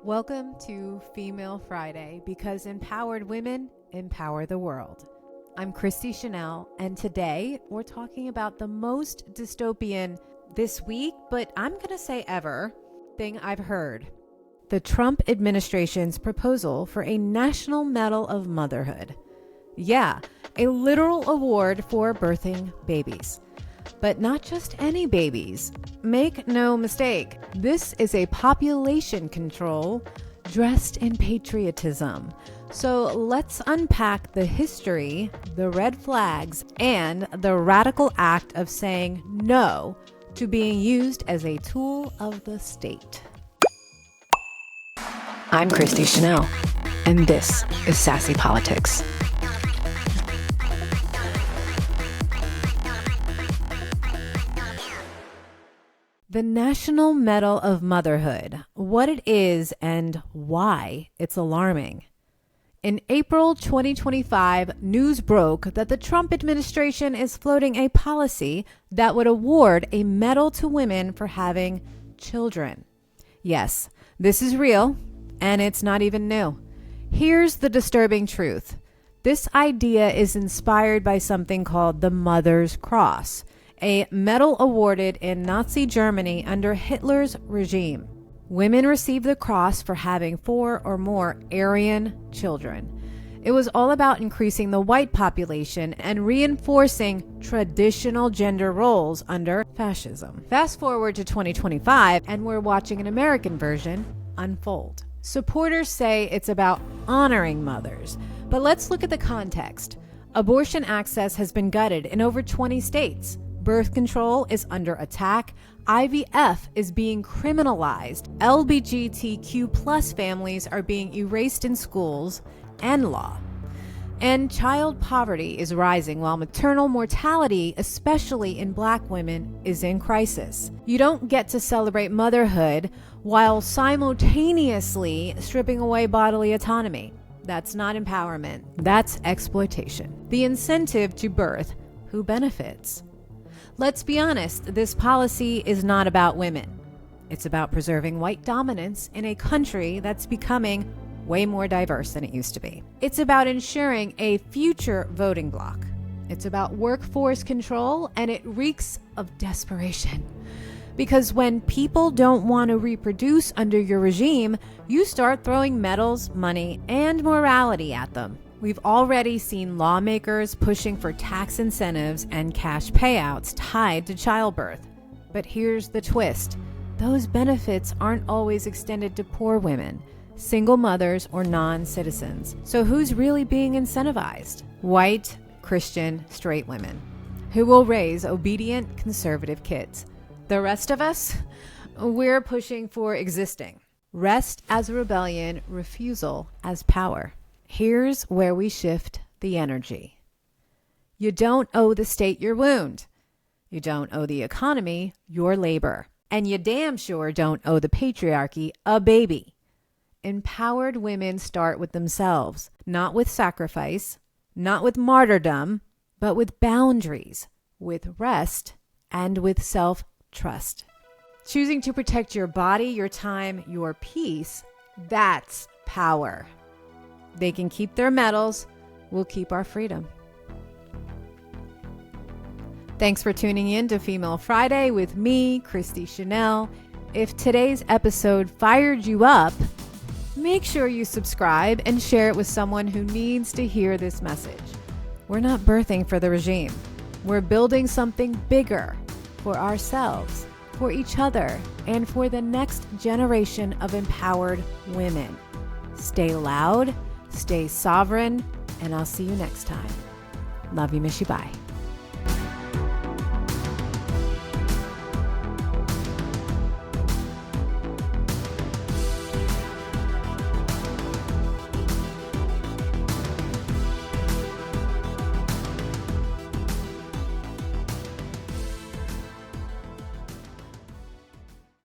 Welcome to Female Friday, because empowered women empower the world. I'm Christi Chanelle, and today we're talking about the most dystopian this week, but I'm going to say ever, thing I've heard. The Trump administration's proposal for a National Medal of Motherhood. Yeah, a literal award for birthing babies. But not just any babies. Make no mistake, this is a population control dressed in patriotism. So let's unpack the history, the red flags, and the radical act of saying no to being used as a tool of the state. I'm Christi Chanelle, and this is Sassy Politics. The National Medal of Motherhood, what it is and why it's alarming. In April 2025, news broke that the Trump administration is floating a policy that would award a medal to women for having children. Yes, this is real, and it's not even new. Here's the disturbing truth. This idea is inspired by something called the Mother's Cross, a medal awarded in Nazi Germany under Hitler's regime. Women received the cross for having 4 or more Aryan children. It was all about increasing the white population and reinforcing traditional gender roles under fascism. Fast forward to 2025, and we're watching an American version unfold. Supporters say it's about honoring mothers, but let's look at the context. Abortion access has been gutted in over 20 states. Birth control is under attack. IVF is being criminalized. LGBTQ plus families are being erased in schools and law. And child poverty is rising while maternal mortality, especially in Black women, is in crisis. You don't get to celebrate motherhood while simultaneously stripping away bodily autonomy. That's not empowerment. That's exploitation. The incentive to birth, who benefits? Let's be honest, this policy is not about women. It's about preserving white dominance in a country that's becoming way more diverse than it used to be. It's about ensuring a future voting bloc. It's about workforce control, and it reeks of desperation. Because when people don't want to reproduce under your regime, you start throwing medals, money, and morality at them. We've already seen lawmakers pushing for tax incentives and cash payouts tied to childbirth. But here's the twist. Those benefits aren't always extended to poor women, single mothers, or non-citizens. So who's really being incentivized? White, Christian, straight women, who will raise obedient, conservative kids. The rest of us, we're pushing for existing. Rest as rebellion, refusal as power. Here's where we shift the energy. You don't owe the state your wound. You don't owe the economy your labor. And you damn sure don't owe the patriarchy a baby. Empowered women start with themselves, not with sacrifice, not with martyrdom, but with boundaries, with rest, and with self-trust. Choosing to protect your body, your time, your peace, that's power. They can keep their medals. We'll keep our freedom. Thanks for tuning in to Female Friday with me, Christi Chanelle. If today's episode fired you up, make sure you subscribe and share it with someone who needs to hear this message. We're not birthing for the regime. We're building something bigger for ourselves, for each other, and for the next generation of empowered women. Stay loud. Stay sovereign, and I'll see you next time. Love you, miss you, bye.